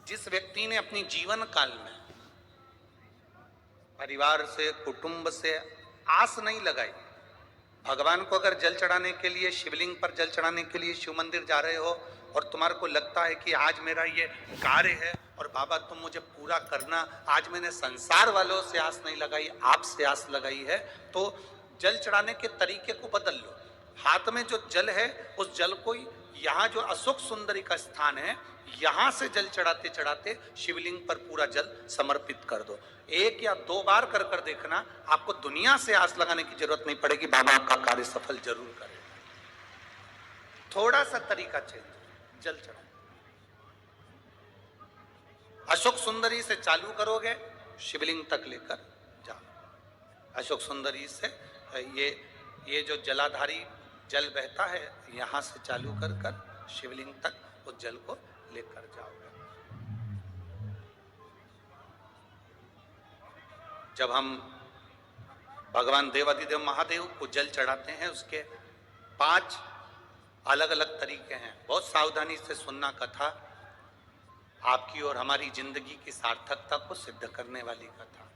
जिस व्यक्ति ने अपनी जीवन काल में परिवार से, कुटुंब से आस नहीं लगाई, भगवान को अगर जल चढ़ाने के लिए, शिवलिंग पर जल चढ़ाने के लिए शिव मंदिर जा रहे हो और तुम्हारे को लगता है कि आज मेरा ये कार्य है और बाबा तुम मुझे पूरा करना, आज मैंने संसार वालों से आस नहीं लगाई, आपसे आस लगाई है, तो जल चढ़ाने के तरीके को बदल लो। हाथ में जो जल है उस जल को, यहाँ जो अशोक सुंदरी का स्थान है, यहां से जल चढ़ाते चढ़ाते शिवलिंग पर पूरा जल समर्पित कर दो। 1 या 2 बार कर कर देखना, आपको दुनिया से आस लगाने की जरूरत नहीं पड़ेगी, बाबा आपका कार्य सफल जरूर करेगा। थोड़ा सा तरीका चेंज, जल चढ़ा अशोक सुंदरी से चालू करोगे, शिवलिंग तक लेकर जाओ। अशोक सुंदरी से ये जो जलाधारी जल बहता है, यहां से चालू कर कर शिवलिंग तक उस जल को लेकर जाओगे। जब हम भगवान देवाधिदेव महादेव को जल चढ़ाते हैं, उसके 5 अलग अलग तरीके हैं। बहुत सावधानी से सुनना कथा, आपकी और हमारी जिंदगी की सार्थकता को सिद्ध करने वाली कथा।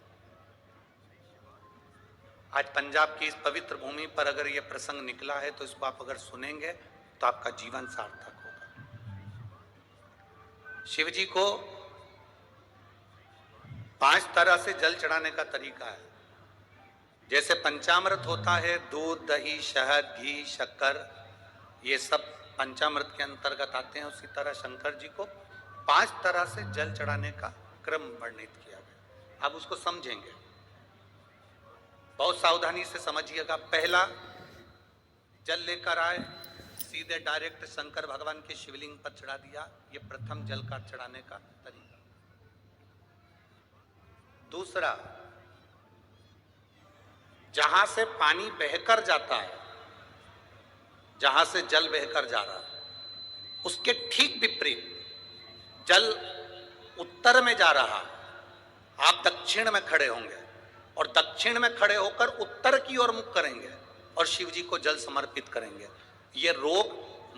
आज पंजाब की इस पवित्र भूमि पर अगर यह प्रसंग निकला है तो इसको आप अगर सुनेंगे तो आपका जीवन सार्थक होगा। शिव जी को 5 तरह से जल चढ़ाने का तरीका है। जैसे पंचामृत होता है, दूध, दही, शहद, घी, शक्कर, ये सब पंचामृत के अंतर्गत आते हैं, उसी तरह शंकर जी को 5 तरह से जल चढ़ाने का क्रम वर्णित किया गया। अब उसको समझेंगे, बहुत सावधानी से समझिएगा। पहला, जल लेकर आए, सीधे डायरेक्ट शंकर भगवान के शिवलिंग पर चढ़ा दिया, ये प्रथम जल का चढ़ाने का तरीका। दूसरा, जहां से पानी बहकर जाता है, जहां से जल बहकर जा रहा है, उसके ठीक विपरीत जल उत्तर में जा रहा, आप दक्षिण में खड़े होंगे और दक्षिण में खड़े होकर उत्तर की ओर मुख करेंगे और शिव जी को जल समर्पित करेंगे। ये रोग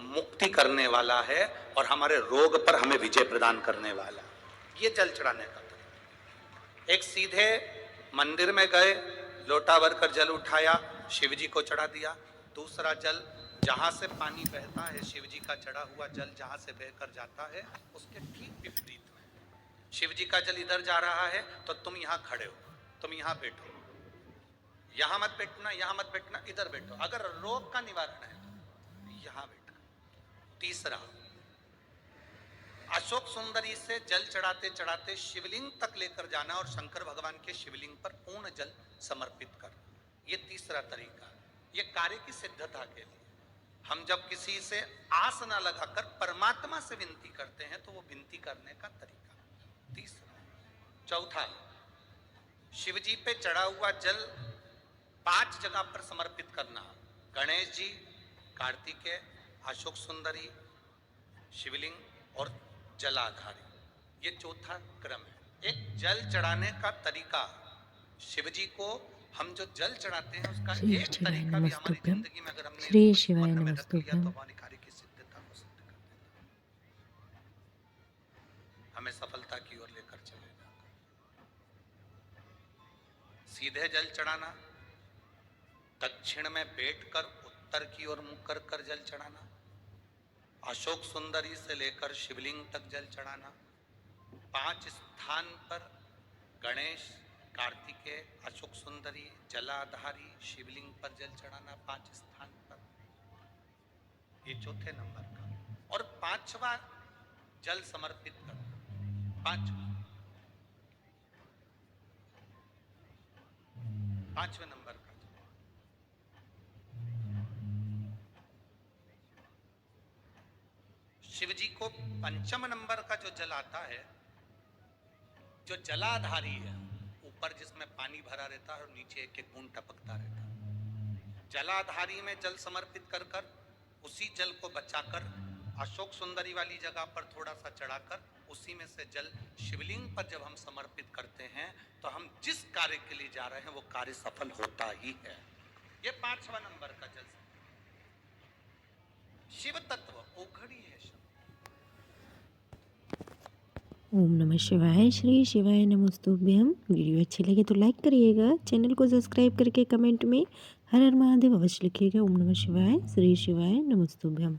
मुक्ति करने वाला है और हमारे रोग पर हमें विजय प्रदान करने वाला, ये जल चढ़ाने का तरीका। एक सीधे मंदिर में गए, लोटा भरकर जल उठाया, शिव जी को चढ़ा दिया। दूसरा जल, जहां से पानी बहता है, शिव जी का चढ़ा हुआ जल जहां से बहकर जाता है, उसके ठीक विपरीत में शिव जी का जल इधर जा रहा है तो तुम यहां खड़े हो, तुम यहां बैठो, यहां मत बैठना, यहां मत बैठना, इधर बैठो, अगर रोग का निवारण है तो यहां बैठो। तीसरा, अशोक सुंदरी से जल चढ़ाते चढ़ाते शिवलिंग तक लेकर जाना और शंकर भगवान के शिवलिंग पर पूर्ण जल समर्पित करना, ये तीसरा तरीका। ये कार्य की सिद्धता के लिए, हम जब किसी से आस ना लगाकर परमात्मा से विनती करते हैं तो वो विनती करने का तरीका। तीसरा। चौथा, शिव जी पे चढ़ा हुआ जल 5 जगह पर समर्पित करना, गणेश जी, कार्तिकेय, अशोक सुंदरी, शिवलिंग और जलाधारी, ये चौथा क्रम है। एक जल चढ़ाने का तरीका, शिव जी को हम जो जल चढ़ाते हैं उसका एक तरीका भी हमारी जिंदगी में अगर हमने श्री शिवाय नमस्तुभ्यम। तो हमारी कार्य की सिद्धता को सिद्ध कर देता, हमें सफलता की ओर लेकर चलेगा। सीधे जल चढ़ाना, दक्षिण में बैठकर उत्तर की ओर मुख कर कर जल चढ़ाना, अशोक सुंदरी से लेकर शिवलिंग तक जल चढ़ाना, 5 स्थान पर गणेश, कार्तिकेय, अशोक सुंदरी, जलाधारी, शिवलिंग पर जल चढ़ाना 5 स्थान पर, ये चौथे नंबर का। और 5वां जल समर्पित करना, 5वें नंबर का। शिव जी को 5म नंबर का जो जल आता है, जो जलाधारी है, ऊपर जिसमें पानी भरा रहता है और नीचे एक एक बूंद टपकता रहता है, जलाधारी में जल समर्पित कर कर उसी जल को बचाकर अशोक सुंदरी वाली जगह पर थोड़ा सा चढ़ाकर उसी में से जल शिवलिंग पर जब हम समर्पित करते हैं तो हम जिस कार्य के लिए जा रहे हैं वो कार्य सफल होता ही है। ये 5वां नंबर का जल। शिव तत्व ओघड़ी है शब्द, ओम नमः शिवाय। श्री शिवाय नमस्तुभ्यम। वीडियो अच्छी लगे तो लाइक करिएगा, चैनल को सब्सक्राइब करके कमेंट में हर हर महादेव अवश्य लिखिएगा। ओम नमः शिवाय। श्री शिवाय नमस्तुभ्यम।